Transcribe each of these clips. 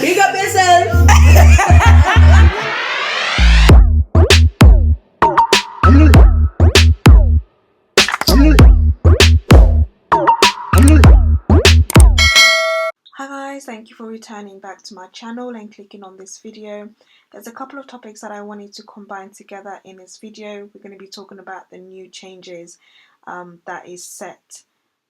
Big up yourself. Hi guys, thank you for returning back to my channel and clicking on this video. There's a couple of topics that I wanted to combine together in this video. We're going to be talking about the new changes that is set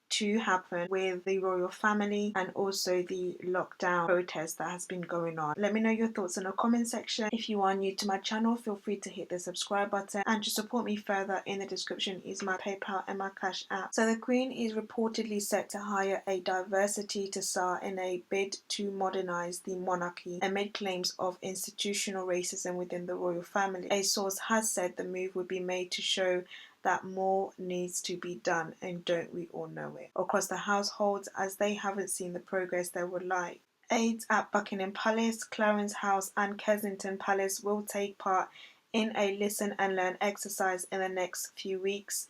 to happen with the royal family and also the lockdown protest that has been going on. Let me know your thoughts in the comment section. If you are new to my channel, feel free to hit the subscribe button, and to support me further, in the description is my PayPal and my Cash app. So the Queen is reportedly set to hire a diversity to star in a bid to modernise the monarchy amid claims of institutional racism within the royal family. A source has said the move would be made to show that more needs to be done, and don't we all know it, across the households, as they haven't seen the progress they would like. Aides at Buckingham Palace, Clarence House and Kensington Palace will take part in a listen and learn exercise in the next few weeks,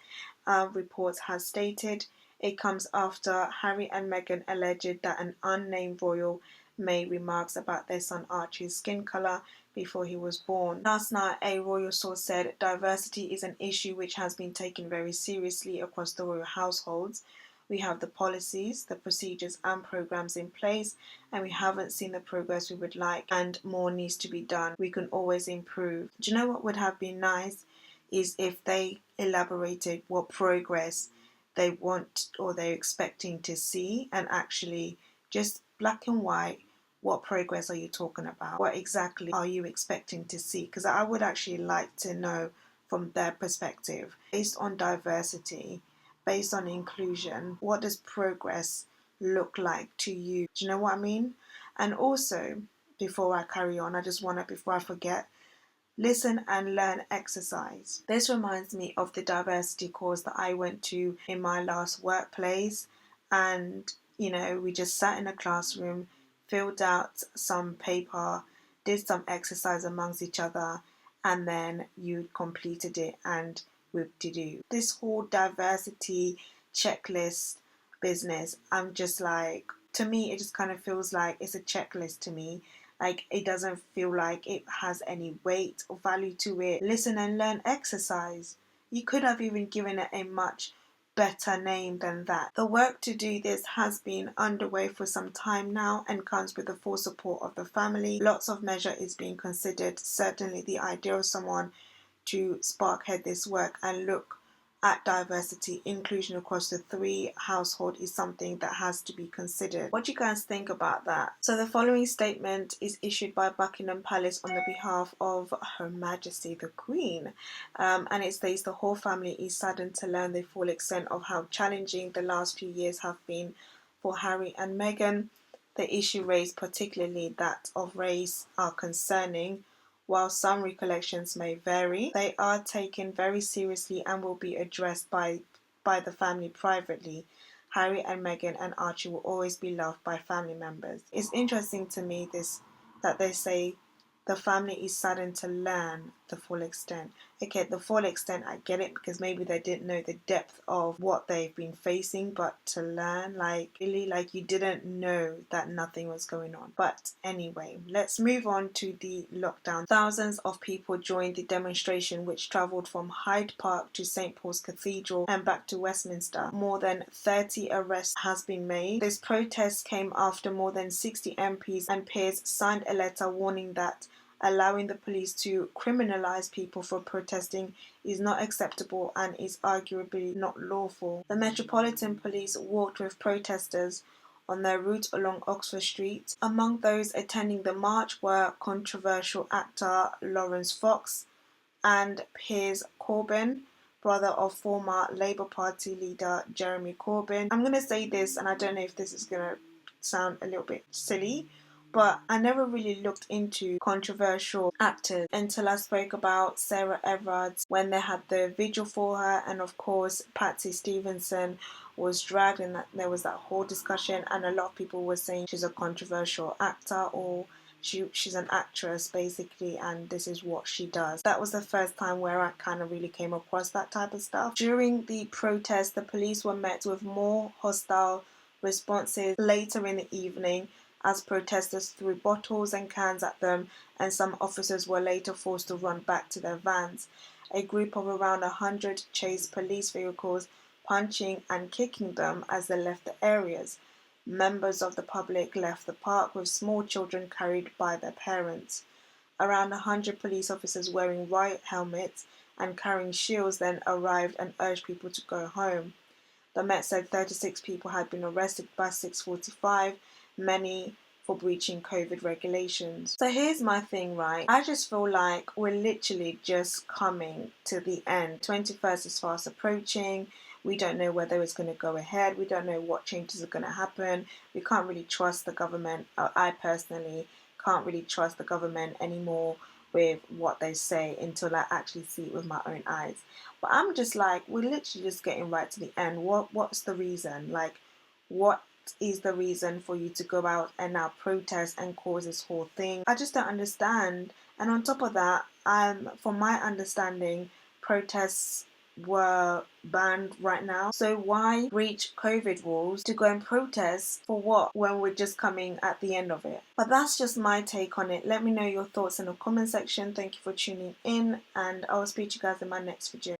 reports has stated. It comes after Harry and Meghan alleged that an unnamed royal made remarks about their son Archie's skin colour before he was born. Last night, a royal source said diversity is an issue which has been taken very seriously across the royal households. We have the policies, the procedures and programs in place, and we haven't seen the progress we would like, and more needs to be done. We can always improve. Do you know what would have been nice is if they elaborated what progress they want or they're expecting to see, and actually just black and white, what progress are you talking about? What exactly are you expecting to see? Because I would actually like to know from their perspective, based on diversity, based on inclusion, what does progress look like to you? Do you know what I mean? And also, before I carry on, I just want to, before I forget, listen and learn exercise. This reminds me of the diversity course that I went to in my last workplace, and we just sat in a classroom, filled out some paper, did some exercise amongst each other, and then you completed it, and whoop-de-doo. This whole diversity checklist business, I'm just like, to me, it just kind of feels like it's a checklist to me. Like, it doesn't feel like it has any weight or value to it. Listen and learn exercise. You could have even given it a much better name than that. The work to do this has been underway for some time now and comes with the full support of the family. Lots of measure is being considered. Certainly the idea of someone to sparkhead this work and look at diversity inclusion across the three household is something that has to be considered. What do you guys think about that? So the following statement is issued by Buckingham Palace on the behalf of Her Majesty the Queen, and it states the whole family is saddened to learn the full extent of how challenging the last few years have been for Harry and Meghan. The issue raised, particularly that of race, are concerning. While some recollections may vary, they are taken very seriously and will be addressed by the family privately. Harry and Meghan and Archie will always be loved by family members. It's interesting to me that they say the family is saddened to learn the full extent. Okay, the full extent, I get it, because maybe they didn't know the depth of what they've been facing, but to learn, like, really, like, you didn't know that nothing was going on. But anyway, let's move on to the lockdown. Thousands of people joined the demonstration, which travelled from Hyde Park to St. Paul's Cathedral and back to Westminster. More than 30 arrests has been made. This protest came after more than 60 MPs and peers signed a letter warning that allowing the police to criminalise people for protesting is not acceptable and is arguably not lawful. The Metropolitan Police walked with protesters on their route along Oxford Street. Among those attending the march were controversial actor Lawrence Fox and Piers Corbyn, brother of former Labour Party leader Jeremy Corbyn. I'm going to say this, and I don't know if this is going to sound a little bit silly, but I never really looked into controversial actors until I spoke about Sarah Everards when they had the vigil for her, and of course Patsy Stevenson was dragged, and there was that whole discussion, and a lot of people were saying she's a controversial actor, or she's an actress basically, and this is what she does. That was the first time where I kind of really came across that type of stuff. During the protest, the police were met with more hostile responses later in the evening. as protesters threw bottles and cans at them, and some officers were later forced to run back to their vans. A group of around 100 chased police vehicles, punching and kicking them as they left the areas. Members of the public left the park with small children carried by their parents. Around 100 police officers wearing riot helmets and carrying shields then arrived and urged people to go home. The Met said 36 people had been arrested by 6:45, many for breaching COVID regulations. So here's my thing, right? I just feel like we're literally just coming to the end. 21st is fast approaching. We don't know whether it's going to go ahead. We don't know what changes are going to happen. We can't really trust the government. I personally can't really trust the government anymore with what they say until I actually see it with my own eyes. But I'm just like, we're literally just getting right to the end. What's the reason? Like, what is the reason for you to go out and now protest and cause this whole thing? I just don't understand. And on top of that, from my understanding, protests were banned right now. So why breach COVID rules to go and protest for what when we're just coming at the end of it? But that's just my take on it. Let me know your thoughts in the comment section. Thank you for tuning in, and I'll speak to you guys in my next video.